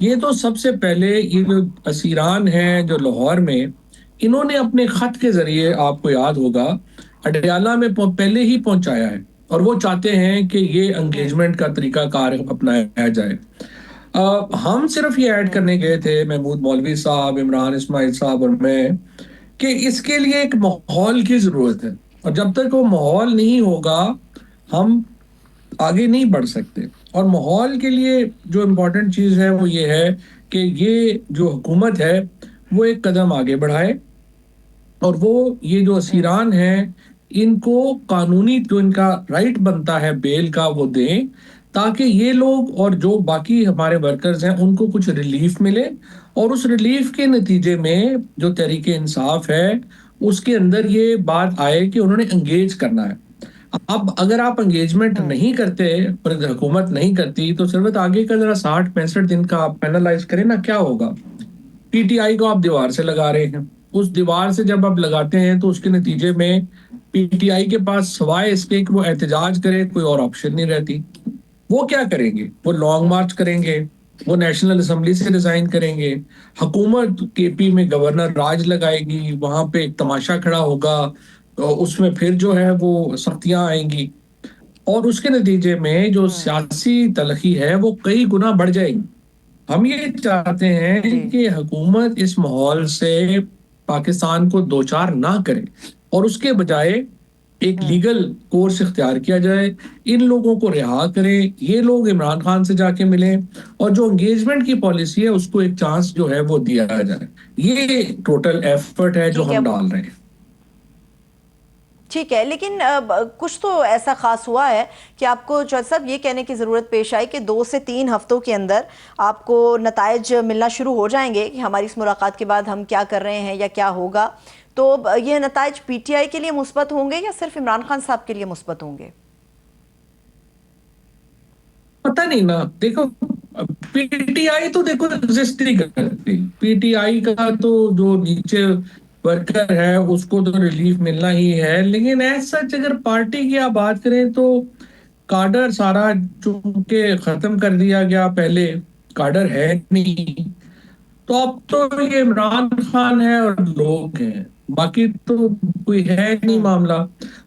ये तो सबसे पहले ये जो असीरान हैं जो लाहौर में, इन्होंने अपने खत के जरिए, आपको याद होगा, अडयाला में पहले ही पहुंचाया है और वो चाहते हैं कि ये एंगेजमेंट का तरीका कार अपनाया जाए। हम सिर्फ ये ऐड करने गए थे, महमूद मौलवी साहब, इमरान इस्माइल साहब और मैं, कि इसके लिए एक माहौल की जरूरत है, और जब तक वो माहौल नहीं होगा हम आगे नहीं बढ़ सकते। और माहौल के लिए जो इम्पोर्टेंट चीज़ है वो ये है कि ये जो हुकूमत है वो एक कदम आगे बढ़ाए और वो ये जो असीरान हैं इनको कानूनी जो इनका राइट बनता है बेल का वो दें, ताकि ये लोग और जो बाकी हमारे वर्कर्स हैं उनको कुछ रिलीफ मिले, और उस रिलीफ के नतीजे में जो तहरीक इंसाफ है उसके अंदर ये बात आए कि उन्होंने एंगेज करना है। अब अगर आप एंगेजमेंट नहीं करते और हुकूमत नहीं करती तो सिर्फ आगे का जरा 60-65 दिन का आप पैनलाइज करें ना, क्या होगा। पीटीआई को आप दीवार से लगा रहे हैं, उस दीवार से जब आप लगाते हैं तो उसके नतीजे में पीटीआई के पास सवाए इसके कि वो एहतजाज करे कोई और ऑप्शन नहीं रहती। वो क्या करेंगे? वो लॉन्ग मार्च करेंगे, वो नेशनल असेंबली से रिजाइन करेंगे, हुकूमत केपी में गवर्नर राज लगाएगी, वहां पे एक तमाशा खड़ा होगा, उसमें फिर जो है वो सख्तियां आएंगी, और उसके नतीजे में जो सियासी तलखी है वो कई गुना बढ़ जाएगी। हम ये चाहते हैं कि हुकूमत इस माहौल से पाकिस्तान को दो चार ना करे और उसके बजाय एक लीगल कोर्स इख्तियार किया जाए, इन लोगों को रिहा करें, ये लोग इमरान खान से जाके मिलें, और जो एंगेजमेंट की पॉलिसी है उसको एक चांस जो है वो दिया जाए। ये टोटल एफर्ट है जो हम डाल रहे हैं।
ठीक है, लेकिन कुछ तो ऐसा खास हुआ है कि आपको चौधरी साहब ये कहने की ज़रूरत पेश आई कि 2 से 3 हफ्तों के अंदर आपको नताइज मिलना शुरू हो जाएंगे कि हमारी इस मुलाकात के बाद हम क्या कर रहे हैं या क्या होगा। तो ये नताइज पीटीआई के लिए मुस्बत होंगे या सिर्फ इमरान खान साहब के लिए मुस्बत होंगे?
पता नहीं ना, देखो पीटीआई तो देखो एग्जिस्ट नहीं करती। पीटीआई का तो जो नीचे वर्कर है उसको तो रिलीफ मिलना ही है, लेकिन ऐसा अगर पार्टी की आप बात करें तो काडर सारा चूंकि खत्म कर दिया गया, पहले काडर है नहीं, तो अब तो ये इमरान खान है और लोग हैं, बाकी तो कोई है नहीं मामला।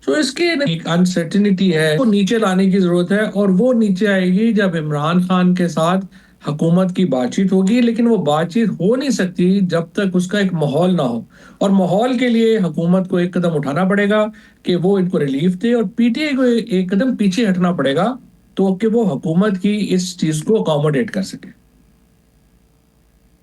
तो इसके एक अनसर्टिनिटी है, वो नीचे लाने की जरूरत है, और वो नीचे आएगी जब इमरान खान के साथ हुकूमत की बातचीत होगी। लेकिन वो बातचीत हो नहीं सकती जब तक उसका एक माहौल ना हो, और माहौल के लिए हुकूमत को एक कदम उठाना पड़ेगा कि वो इनको रिलीफ दे, और पीटीआई को एक कदम पीछे हटना पड़ेगा तो कि वो हुकूमत की इस चीज को अकोमोडेट कर सके।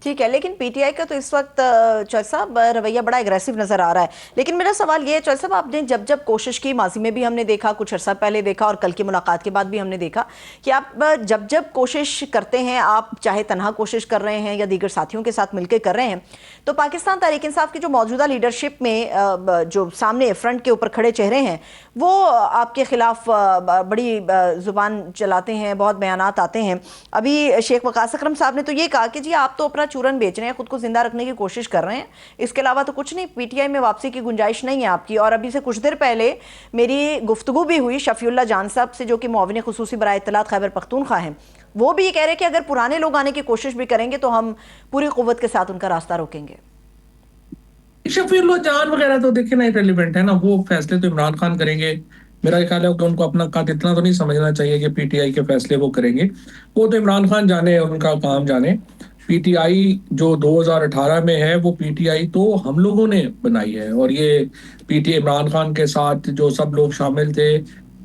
ठीक है, लेकिन पीटीआई का तो इस वक्त चौधरी साहब रवैया बड़ा एग्रेसिव नजर आ रहा है। लेकिन मेरा सवाल ये है चौधरी साहब, आपने जब जब कोशिश की, माजी में भी हमने देखा, कुछ अर्सा पहले देखा और कल की मुलाकात के बाद भी हमने देखा कि आप जब जब कोशिश करते हैं, आप चाहे तनहा कोशिश कर रहे हैं या दीगर साथियों के साथ मिलकर कर रहे हैं, तो पाकिस्तान तहरीक इंसाफ की जो मौजूदा लीडरशिप में जो सामने फ्रंट के ऊपर खड़े चेहरे हैं वो आपके खिलाफ बड़ी जुबान चलाते हैं, बहुत बयानात आते हैं। अभी शेख वकास अकरम साहब ने तो ये कहा कि जी आप तो अपना चूरन बेच रहे हैं, खुद को जिंदा रखने की कोशिश कर रहे हैं, इसके अलावा तो कुछ नहीं, पीटीआई में वापसी की गुंजाइश नहीं है आपकी। और अभी से कुछ देर पहले मेरी गुफ्तगू भी हुई शफीउल्लाह जान साहब से, जो कि मुआविन खुसूसी बराए इत्तलात खैबर पख्तूनख्वा हैं। वो भी ये कह रहे हैं कि अगर पुराने लोग आने की कोशिश भी करेंगे तो हम पूरी कुव्वत के साथ उनका रास्ता रोकेंगे।
शफीउल्लाह जान वगैरह तो देखिए ना इररिलेवेंट है ना, वो फैसले तो इमरान खान करेंगे। मेरा ख्याल है कि उनको अपना कद इतना तो नहीं समझना चाहिए कि पीटीआई के फैसले वो करेंगे, वो तो इमरान खान जाने, उनका काम जाने। पीटीआई जो 2018 में है, वो पीटीआई तो हम लोगों ने बनाई है, और ये पीटीआई इमरान खान के साथ जो सब लोग शामिल थे,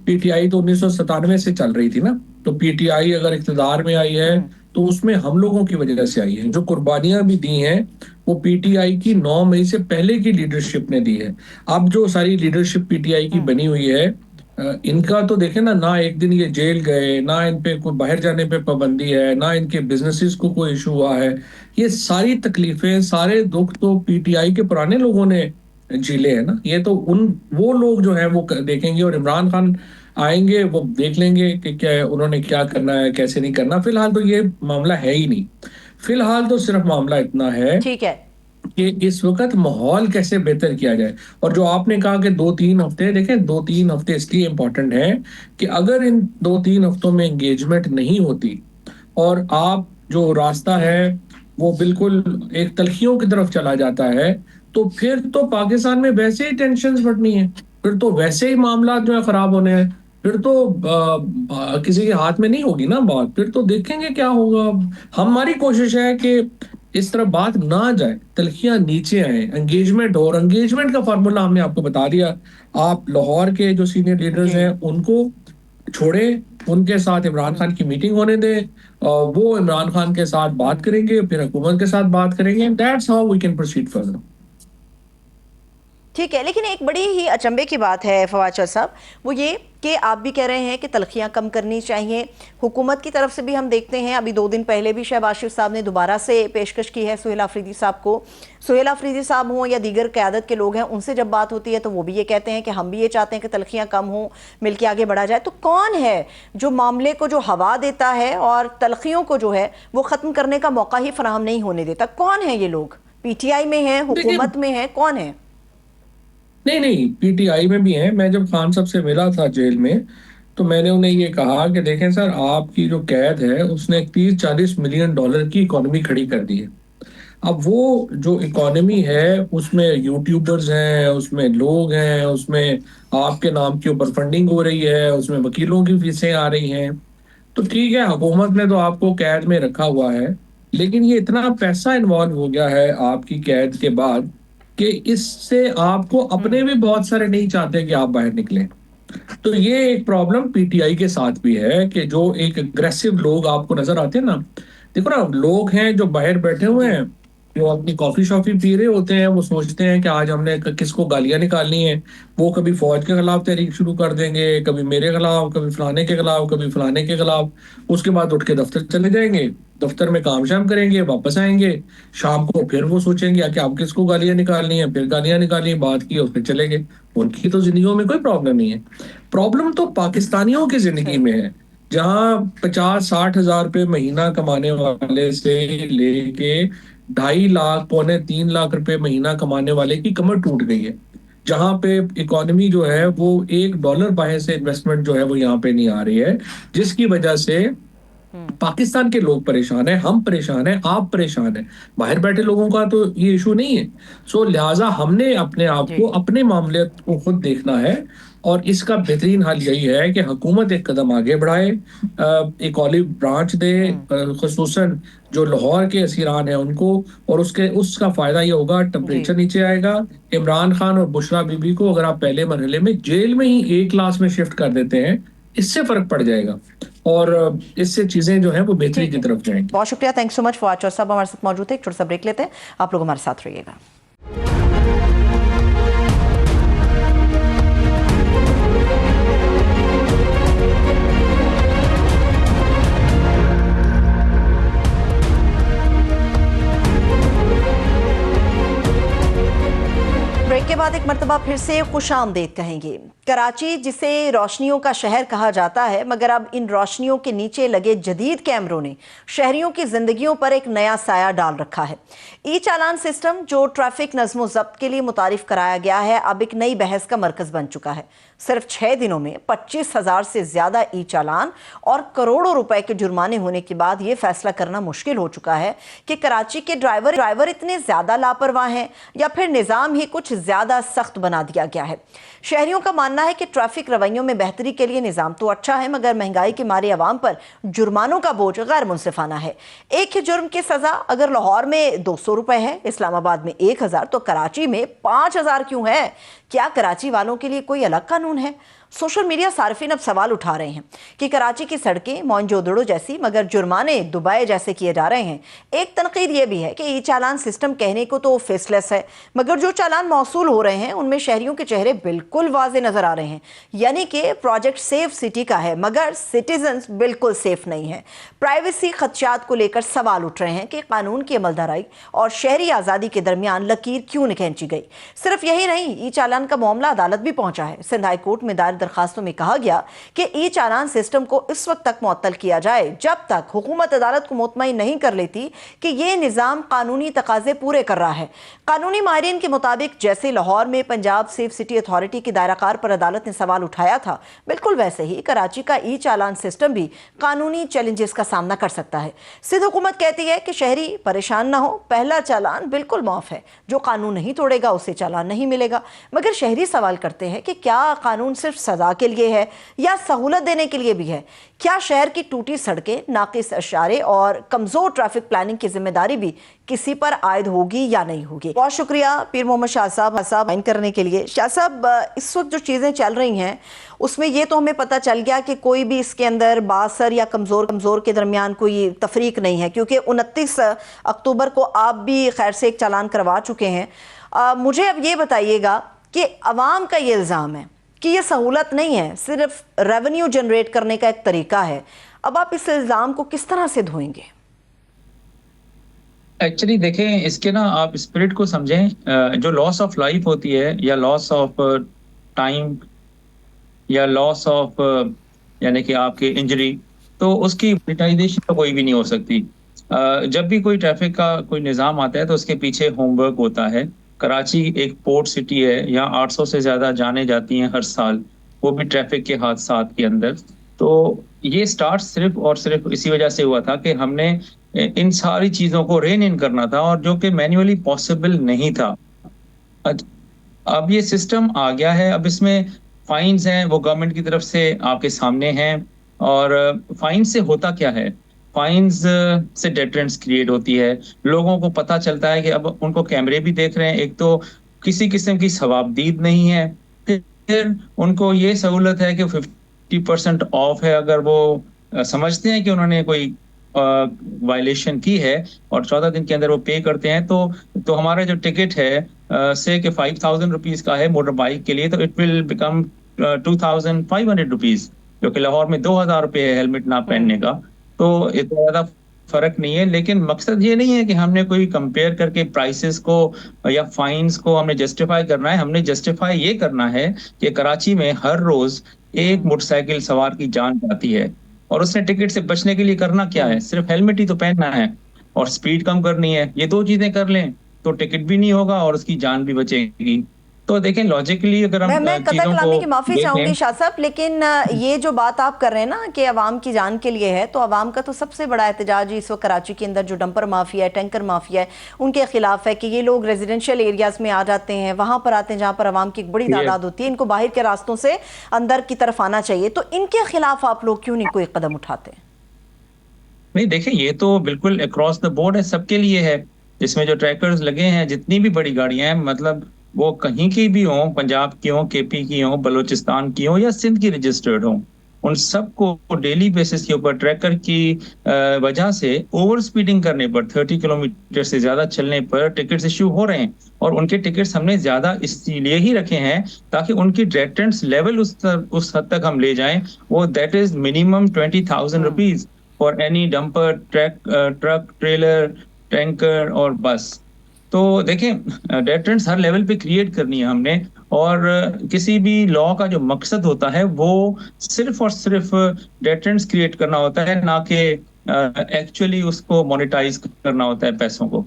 पीटीआई तो 1997 से चल रही थी ना, तो पीटीआई अगर इख्तिदार में आई है तो उसमें हम लोगों की वजह से आई है। जो कुर्बानियां भी दी हैं वो पीटीआई की 9 मई से पहले की लीडरशिप ने दी है। अब जो सारी लीडरशिप पीटीआई की बनी हुई है, इनका तो देखें ना, ना एक दिन ये जेल गए, ना इन पे कोई बाहर जाने पे पाबंदी है, ना इनके बिजनेसेस को कोई इशू हुआ है। ये सारी तकलीफें, सारे दुख तो पीटीआई के पुराने लोगों ने झेले हैं ना। ये तो वो लोग जो है वो देखेंगे, और इमरान खान आएंगे, वो देख लेंगे कि क्या उन्होंने क्या करना है, कैसे नहीं करना। फिलहाल तो ये मामला है ही नहीं। फिलहाल तो सिर्फ मामला इतना है
ठीक है
कि इस वक्त माहौल कैसे बेहतर किया जाए। और जो आपने कहा कि 2-3 हफ्ते, देखें 2-3 हफ्ते इसलिए इंपॉर्टेंट है कि अगर इन 2-3 हफ्तों में एंगेजमेंट नहीं होती और आप जो रास्ता है वो बिल्कुल एक तलखियों की तरफ चला जाता है, तो फिर तो पाकिस्तान में वैसे ही टेंशन बढ़नी है, फिर तो वैसे ही मामला जो है खराब होने हैं। फिर तो किसी के हाथ में नहीं होगी ना बात, फिर तो देखेंगे क्या होगा। हमारी कोशिश है कि इस तरह बात ना जाए, तलखियां नीचे आए, एंगेजमेंट हो। और एंगेजमेंट का फार्मूला हमने आपको बता दिया। आप लाहौर के जो सीनियर लीडर्स हैं उनको छोड़े, उनके साथ इमरान खान की मीटिंग होने दें, वो इमरान खान के साथ बात करेंगे, फिर हुकूमत के साथ बात करेंगे। That's how we can proceed further.
ठीक है, लेकिन एक बड़ी ही अचंभे की बात है फवाद चौधरी साहब, वो ये कि आप भी कह रहे हैं कि तलखियां कम करनी चाहिए, हुकूमत की तरफ से भी हम देखते हैं, अभी 2 दिन पहले भी शहबाज शरीफ साहब ने दोबारा से पेशकश की है सुहेल आफरीदी साहब को। सुहेल आफरीदी साहब हों या दीगर क़यादत के लोग हैं, उनसे जब बात होती है तो वो भी ये कहते हैं कि हम भी ये चाहते हैं कि तलखियां कम हों, मिलकर आगे बढ़ा जाए। तो कौन है जो मामले को जो हवा देता है और तलखियों को जो है वो ख़त्म करने का मौका ही फराहम नहीं होने देता? कौन है ये लोग? पीटीआई में है, हुकूमत में है, कौन है?
नहीं, पीटीआई में भी है। मैं जब खान साहब से मिला था जेल में, तो मैंने उन्हें ये कहा कि देखें सर, आपकी जो कैद है उसने 30-40 मिलियन डॉलर की इकोनॉमी खड़ी कर दी है। अब वो जो इकोनॉमी है उसमें यूट्यूबर्स हैं, उसमें लोग हैं, उसमें आपके नाम के ऊपर फंडिंग हो रही है, उसमें वकीलों की फीसें आ रही हैं। तो ठीक है, हुकूमत ने तो आपको कैद में रखा हुआ है, लेकिन ये इतना पैसा इन्वॉल्व हो गया है आपकी कैद के बाद कि इससे आपको अपने भी बहुत सारे नहीं चाहते कि आप बाहर निकलें। तो ये एक प्रॉब्लम पीटीआई के साथ भी है कि जो एक अग्रेसिव लोग आपको नजर आते हैं ना, देखो ना, लोग हैं जो बाहर बैठे हुए हैं, जो अपनी कॉफी शॉफी पी रहे होते हैं, वो सोचते हैं कि आज हमने किसको गालियां निकालनी है। वो कभी फौज के खिलाफ तहरीक शुरू कर देंगे, कभी मेरे खिलाफ, कभी फलाने के खिलाफ, कभी फलाने के खिलाफ। उसके बाद उठ के दफ्तर चले जाएंगे, दफ्तर में काम शाम करेंगे, वापस आएंगे, शाम को फिर वो सोचेंगे कि आप किसको गालियां निकालनी है, फिर गालियां निकाली, बात की और फिर चले गए। उनकी तो जिंदगियों में कोई प्रॉब्लम नहीं है। प्रॉब्लम तो पाकिस्तानियों की जिंदगी में है, जहां 50-60 हजार रुपये महीना कमाने वाले से लेके 2.5 लाख, 2.25-3 लाख रुपए महीना कमाने वाले की कमर टूट गई है। जहां पे इकोनॉमी जो है वो $1 बाहर से इन्वेस्टमेंट जो है वो यहाँ पे नहीं आ रही है, जिसकी वजह से पाकिस्तान के लोग परेशान हैं, हम परेशान हैं, आप परेशान हैं, बाहर बैठे लोगों का तो ये इशू नहीं है। सो लिहाजा हमने अपने आप को, अपने मामले को खुद देखना है, और इसका बेहतरीन हल यही है कि हुकूमत एक कदम आगे बढ़ाए, एक ऑलिव ब्रांच दे, खुसूसन जो लाहौर के असीरान हैं उनको, और उसका फायदा ये होगा, टेम्परेचर नीचे आएगा। इमरान खान और बुशरा बीबी को अगर आप पहले मरहले में जेल में ही एक क्लास में शिफ्ट कर देते हैं, इससे फर्क पड़ जाएगा, और इससे चीजें जो है वो बेहतरी की तरफ जाएंगी।
बहुत शुक्रिया, thanks so much. Fawad Chaudhry साहब हमारे साथ मौजूद थे। एक छोटा सा ब्रेक लेते हैं, आप लोग हमारे साथ रहिएगा। ब्रेक के बाद एक मर्तबा फिर से खुशामदीद कहेंगे। कराची जिसे रोशनियों का शहर कहा जाता है, मगर अब इन रोशनियों के नीचे लगे जदीद कैमरों ने शहरियों की जिंदगियों पर एक नया साया डाल रखा है। ई चालान सिस्टम जो ट्रैफिक नज़्म ज़ब्त के लिए मुतारिफ कराया गया है, अब एक नई बहस का मरकज बन चुका है। सिर्फ 6 दिनों में 25,000 से ज्यादा ई चालान और करोड़ों रुपए के जुर्माने होने के बाद यह फैसला करना मुश्किल हो चुका है कि कराची के ड्राइवर इतने ज्यादा लापरवाह हैं या फिर निज़ाम ही कुछ ज्यादा सख्त बना दिया गया है। शहरियों का मानना है कि ट्रैफिक रवैयों में बेहतरी के लिए निज़ाम तो अच्छा है, मगर महंगाई के मारे अवाम पर जुर्मानों का बोझ गैर मुनसिफाना है। एक ही जुर्म की सजा अगर लाहौर में 200 रुपए है, इस्लामाबाद में 1000, तो कराची में 5000 क्यों है? क्या कराची वालों के लिए कोई अलग कानून है? सोशल मीडिया सार्फिन अब सवाल उठा रहे हैं कि कराची की सड़कें मोइनजोदड़ो जैसी, मगर जुर्माने दुबई जैसे किए जा रहे हैं। एक तनकीद यह भी है कि ई चालान सिस्टम कहने को तो फेसलेस है, मगर जो चालान मौसूल हो रहे हैं उनमें शहरियों के चेहरे बिल्कुल वाजे नजर आ रहे हैं। यानी कि प्रोजेक्ट सेफ सिटी का है, मगर सिटीजन्स बिल्कुल सेफ नहीं है। प्राइवेसी खदशात को लेकर सवाल उठ रहे हैं कि कानून की अमलदराई और शहरी आज़ादी के दरमियान लकीर क्यों नहीं खींची गई। सिर्फ यही नहीं, ई चालान का मामला अदालत भी पहुंचा है। सिंध हाई कोर्ट में दायर दरखास्तों में कहा गया कि ई चालान सिस्टम को इस वक्त तक मुअत्तल किया जाए जब तक हुकूमत अदालत को मुतमईन नहीं कर लेती कि ये निज़ाम कानूनी तकाजे पूरे कर रहा है। कानूनी माहिरीन के मुताबिक जैसे लाहौर में पंजाब सेफ सिटी अथॉरिटी की दायराकार पर अदालत ने सवाल उठाया था, बिल्कुल वैसे ही कराची का ई चालान सिस्टम भी कानूनी चैलेंजेस का सामना कर सकता है। सिंध हुकूमत कहती है कि शहरी परेशान ना हो, पहला चालान बिल्कुल माफ है, जो कानून नहीं तोड़ेगा उसे चालान नहीं मिलेगा। मगर शहरी सवाल करते हैं कि क्या कानून सिर्फ सजा के लिए है या सहूलत देने के लिए भी है? क्या शहर की टूटी सड़कें, नाकिस इशारे और कमजोर ट्रैफिक प्लानिंग की जिम्मेदारी भी किसी पर आयद होगी या नहीं होगी? बहुत शुक्रिया पीर मोहम्मद शाह साहब आइन करने के लिए। शाह साहब, इस वक्त जो चीज़ें चल रही हैं उसमें ये तो हमें पता चल गया कि कोई भी इसके अंदर बासर या कमज़ोर के दरमियान कोई तफरीक नहीं है, क्योंकि 29 अक्टूबर को आप भी खैर से एक चालान करवा चुके हैं। मुझे अब ये बताइएगा कि अवाम का ये इल्ज़ाम है कि ये सहूलत नहीं है, सिर्फ रेवेन्यू जनरेट करने का एक तरीका है। अब आप इस इल्ज़ाम को किस तरह से धोएंगे?
एक्चुअली देखें, इसके ना आप स्पिरिट को समझें। जो लॉस ऑफ लाइफ होती है या लॉस ऑफ टाइम या लॉस ऑफ यानी कि आपकी इंजरी, तो उसकी मोनेटाइजेशन तो कोई भी नहीं हो सकती। जब भी कोई ट्रैफिक का कोई निज़ाम आता है तो उसके पीछे होमवर्क होता है। कराची एक पोर्ट सिटी है, यहाँ 800 से ज़्यादा जाने जाती हैं हर साल, वो भी ट्रैफिक के हादसात के अंदर। तो ये स्टार्ट सिर्फ और सिर्फ इसी वजह से हुआ था कि हमने इन सारी चीज़ों को रेन इन करना था, और जो कि मैन्युअली पॉसिबल नहीं था। अब ये सिस्टम आ गया है, अब इसमें फाइन्स हैं, वो गवर्नमेंट की तरफ से आपके सामने हैं। और फाइन से होता क्या है? फाइन्स से डेटरेंस क्रिएट होती है, लोगों को पता चलता है कि अब उनको कैमरे भी देख रहे हैं। एक तो किसी किस्म की सवाबदीद नहीं है, फिर उनको ये सहूलत है कि 50% ऑफ है अगर वो समझते हैं कि उन्होंने कोई वायलेशन की है और 14 दिन के अंदर वो पे करते हैं। तो हमारा जो टिकट है से कि 5000 रुपीज का है मोटर बाइक के लिए, तो इट विल बिकम 2500 रुपीज, जो कि लाहौर में 2000 रुपये है हेलमेट ना पहनने का। तो इतना ज्यादा फर्क नहीं है, लेकिन मकसद ये नहीं है कि हमने कोई कंपेयर करके प्राइसेस को या फाइन्स को हमने जस्टिफाई करना है। हमने जस्टिफाई ये करना है कि कराची में हर रोज एक मोटरसाइकिल सवार की जान जाती है, और उसने टिकट से बचने के लिए करना क्या है? सिर्फ हेलमेट ही तो पहनना है और स्पीड कम करनी है। ये दो चीजें कर लें तो टिकट भी नहीं होगा और उसकी जान भी बचेगी। तो देखें लॉजिकली अगर हम
मैं कतई
चीजों
कलामी की
को
माफी चाहूंगी
देखें,
शाह साहब, लेकिन ये जो बात आप कर रहे हैं ना कि अवाम की जान के लिए है, तो अवाम का तो सबसे बड़ा एहतजाज इस वक्त कराची के अंदर जो डंपर माफिया है, टैंकर माफिया है, उनके खिलाफ है कि ये लोग रेजिडेंशियल एरियाज में आ जाते हैं, वहां पर आते हैं जहां पर अवाम की एक बड़ी
ये
तादाद होती है, इनको बाहर के रास्तों से अंदर की तरफ आना चाहिए, तो इनके खिलाफ आप लोग क्यों नहीं कोई कदम उठाते?
नहीं देखिए, ये तो बिल्कुल अक्रॉस द बोर्ड है, सबके लिए है। इसमें जो ट्रैकर्स लगे हैं, जितनी भी बड़ी गाड़ियां हैं, मतलब वो कहीं की भी हों, पंजाब की हों, केपी की हों, बलूचिस्तान की हों या सिंध की रजिस्टर्ड हों, उन सबको डेली बेसिस के ऊपर ट्रैकर की वजह से ओवर स्पीडिंग करने पर, 30 किलोमीटर से ज्यादा चलने पर टिकट्स इश्यू हो रहे हैं। और उनके टिकट्स हमने ज्यादा इसलिए ही रखे हैं ताकि उनकी डेटेंस लेवल उस हद तक हम ले जाएं, वो that is minimum 20,000 rupees for any dumper, truck, trailer, tanker और बस। तो देखें, डेटरेंट्स हर लेवल पे क्रिएट करनी है हमने, और किसी भी लॉ का जो मकसद होता है वो सिर्फ और सिर्फ डेटरेंट्स क्रिएट करना होता है, ना कि एक्चुअली उसको मोनेटाइज करना होता है पैसों को।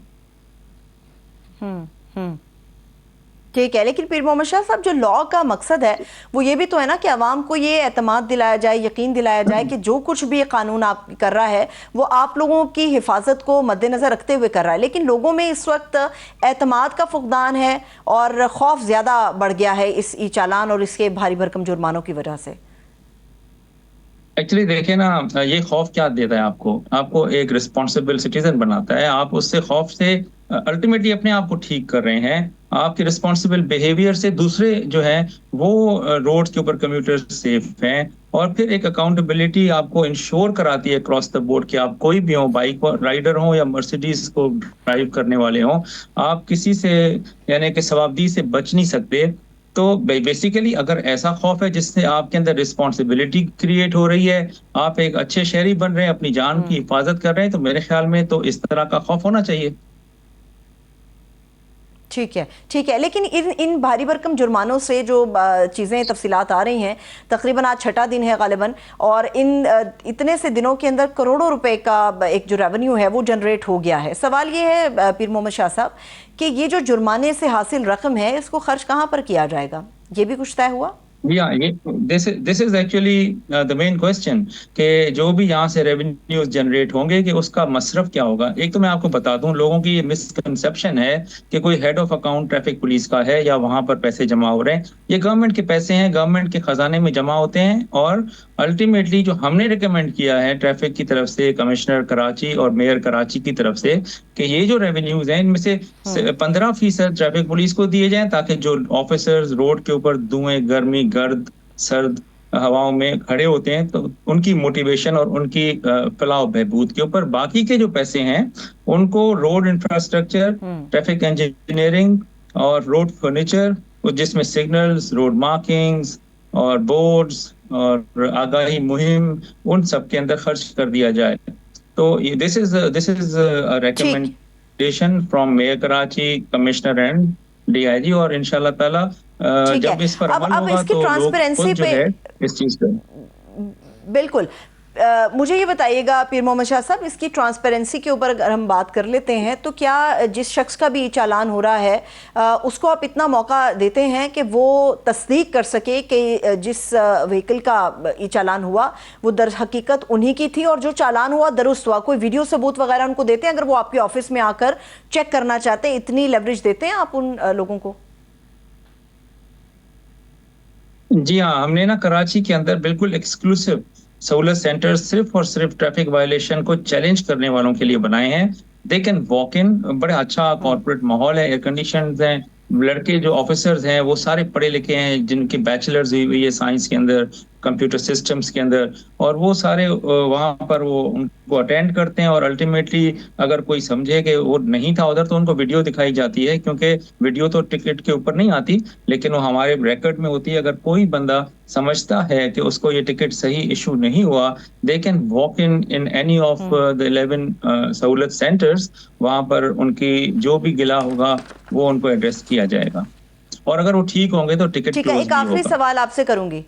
ठीक है, लेकिन पीर मोहम्मद शाह साहब, जो लॉ का मकसद है वो ये भी तो है ना कि अवाम को ये एतमाद दिलाया जाए, यकीन दिलाया जाए कि जो कुछ भी कानून आप कर रहा है वो आप लोगों की हिफाजत को मद्देनजर रखते हुए कर रहा है। लेकिन लोगों में इस वक्त एतमाद का फुकदान है और खौफ ज्यादा बढ़ गया है इस ई चालान और इसके भारी भरकम जुर्मानों की वजह से।
एक्चुअली देखिए ना, ये खौफ क्या देता है आपको? आपको एक रिस्पॉन्सिबल सिटीजन बनाता है। आप उससे खौफ से अल्टीमेटली अपने आप को ठीक कर रहे हैं। आपके रिस्पॉन्सिबल बिहेवियर से दूसरे जो है वो रोड्स के ऊपर कम्यूटर सेफ हैं, और फिर एक अकाउंटेबिलिटी आपको इंश्योर कराती है क्रॉस द बोर्ड कि आप कोई भी हो, बाइक राइडर हो या मर्सिडीज को ड्राइव करने वाले हो, आप किसी से यानी कि सवाबदी से बच नहीं सकते। तो बेसिकली अगर ऐसा खौफ है जिससे आपके अंदर रिस्पॉन्सिबिलिटी क्रिएट हो रही है, आप एक अच्छे शहरी बन रहे हैं, अपनी जान की हिफाजत कर रहे हैं, तो मेरे ख्याल में तो इस तरह का खौफ होना चाहिए।
ठीक है, ठीक है, लेकिन इन भारी भरकम जुर्मानों से जो चीज़ें तफसीलात आ रही हैं, तकरीबन आज 6ठा दिन है गालिबन, और इतने से दिनों के अंदर करोड़ों रुपए का एक जो रेवेन्यू है वो जनरेट हो गया है। सवाल ये है पीर मोहम्मद शाह साहब कि ये जो जुर्माने से हासिल रकम है इसको खर्च कहाँ पर किया जाएगा, ये भी कुछ तय हुआ?
This is actually the main question कि जो भी यहाँ से रेवेन्यूज जनरेट होंगे कि उसका मसरफ क्या होगा। एक तो मैं आपको बता दूं, लोगों की ये मिसकंसेप्शन है कि कोई head of account traffic police का है या वहां पर पैसे जमा हो रहे हैं। ये गवर्नमेंट के पैसे हैं, गवर्नमेंट के खजाने में जमा होते हैं, और अल्टीमेटली जो हमने रिकमेंड किया है ट्रैफिक की तरफ से, कमिश्नर कराची और मेयर कराची की तरफ से, कि ये जो रेवेन्यूज हैं इनमें से 15% ट्रैफिक पुलिस को दिए जाएं, ताकि जो ऑफिसर्स रोड के ऊपर धुएं, गर्मी, गर्द, सर्द हवाओं में खड़े होते हैं तो उनकी मोटिवेशन और उनकी फलाह बहबूद के ऊपर, बाकी के जो पैसे हैं उनको रोड इंफ्रास्ट्रक्चर, ट्रैफिक इंजीनियरिंग और रोड फर्नीचर, जिसमें सिग्नल्स, रोड मार्किंग्स और बोर्ड्स और आगाही मुहिम, उन सब के अंदर खर्च कर दिया जाए। तो this is a recommendation from mayor Karachi, commissioner and DIG, और इंशाल्लाह ताला जब इस पर अमल होगा तो लोग खुद जो है इस चीज पे।
बिल्कुल, मुझे ये बताइएगा पीर मोहम्मद शाह साहब, इसकी ट्रांसपेरेंसी के ऊपर अगर हम बात कर लेते हैं तो क्या जिस शख्स का भी चालान हो रहा है उसको आप इतना मौका देते हैं कि वो तस्दीक कर सके कि जिस व्हीकल का ई चालान हुआ वो दर हकीकत उन्हीं की थी और जो चालान हुआ दुरुस्त हुआ? कोई वीडियो सबूत वगैरह उनको देते हैं अगर वो आपके ऑफिस में आकर चेक करना चाहते हैं? इतनी लेवरेज देते हैं आप उन लोगों को?
जी हाँ, हमने ना कराची के अंदर बिल्कुल एक्सक्लूसिव सहूलत सेंटर सिर्फ और सिर्फ ट्रैफिक वायलेशन को चैलेंज करने वालों के लिए बनाए हैं। दे कैन वॉक इन, बड़ा अच्छा कॉर्पोरेट माहौल है, एयर कंडीशंस हैं, लड़के जो ऑफिसर्स हैं वो सारे पढ़े लिखे हैं, जिनकी बैचलर्स हुई है साइंस के अंदर, कंप्यूटर सिस्टम्स के अंदर, और वो सारे वहां पर वो उनको अटेंड करते हैं। और अल्टीमेटली अगर कोई समझे कि वो नहीं था उधर तो उनको वीडियो दिखाई जाती है, क्योंकि वीडियो तो टिकट के ऊपर नहीं आती लेकिन वो हमारे रिकॉर्ड में होती है। अगर कोई बंदा समझता है कि उसको ये टिकट सही इशू नहीं हुआ, they can walk in any of the 11 सहूलत सेंटर्स। वहां पर उनकी जो भी गिला होगा वो उनको एड्रेस किया जाएगा, और अगर वो ठीक होंगे तो टिकट
ठीक है। एक आखिरी सवाल आपसे करूंगी,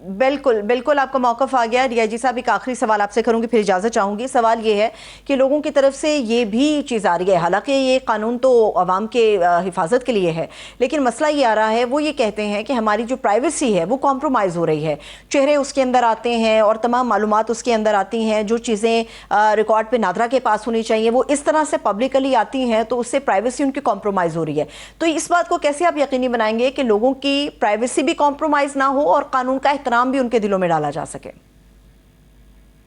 बिल्कुल बिल्कुल, आपका मौक़िफ़ आ गया। डीआईजी साहब, एक आखिरी सवाल आपसे करूंगी, फिर इजाज़त चाहूँगी। सवाल ये है कि लोगों की तरफ से ये भी चीज़ आ रही है, हालांकि ये कानून तो अवाम के हिफाजत के लिए है, लेकिन मसला ये आ रहा है, वो ये कहते हैं कि हमारी जो प्राइवेसी है वो कॉम्प्रोमाइज़ हो रही है। चेहरे उसके अंदर आते हैं और तमाम मालूमात उसके अंदर आती हैं, जो चीज़ें रिकॉर्ड पर नादरा के पास होनी चाहिए वो इस तरह से पब्लिकली आती हैं, तो उससे प्राइवेसी उनकी कॉम्प्रोमाइज़ हो रही है। तो इस बात को कैसे आप यकीनी बनाएंगे कि लोगों की प्राइवेसी भी कॉम्प्रोमाइज़ ना हो और कानून का एहतराम भी उनके दिलों में डाला जा सके?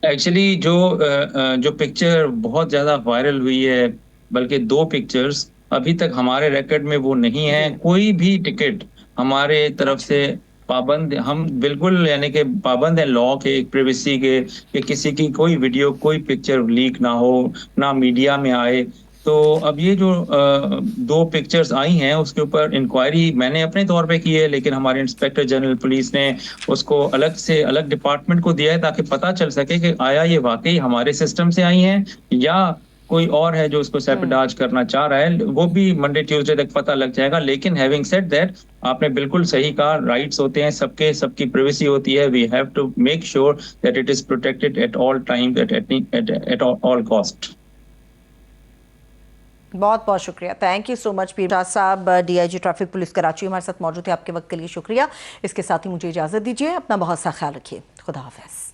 एक्चुअली जो पिक्चर बहुत ज्यादा वायरल हुई है, बल्कि 2 पिक्चर्स अभी तक हमारे रिकॉर्ड में वो नहीं है। कोई भी टिकट हमारे तरफ से पाबंद, हम बिल्कुल यानी कि पाबंद है लॉ के, प्राइवेसी के, कि किसी की कोई वीडियो कोई पिक्चर लीक ना हो, ना मीडिया में आए। तो अब ये जो 2 पिक्चर्स आई हैं उसके ऊपर इंक्वायरी मैंने अपने तौर पे की है, लेकिन हमारे इंस्पेक्टर जनरल पुलिस ने उसको अलग से अलग डिपार्टमेंट को दिया है ताकि पता चल सके कि आया ये वाकई हमारे सिस्टम से आई हैं या कोई और है जो उसको सैबोटाज करना चाह रहा है। वो भी मंडे ट्यूसडे तक पता लग जाएगा। लेकिन हैविंग सेड दैट, आपने बिल्कुल सही कहा, राइट्स होते हैं सबके, सबकी प्राइवेसी होती है। We have to make sure that it is protected at all time, at all cost.
बहुत बहुत शुक्रिया, थैंक यू सो मच पीर साहब, डीआईजी ट्रैफिक पुलिस कराची हमारे साथ मौजूद थे। आपके वक्त के लिए शुक्रिया। इसके साथ ही मुझे इजाज़त दीजिए, अपना बहुत सा ख्याल रखिए, खुदा हाफिज़।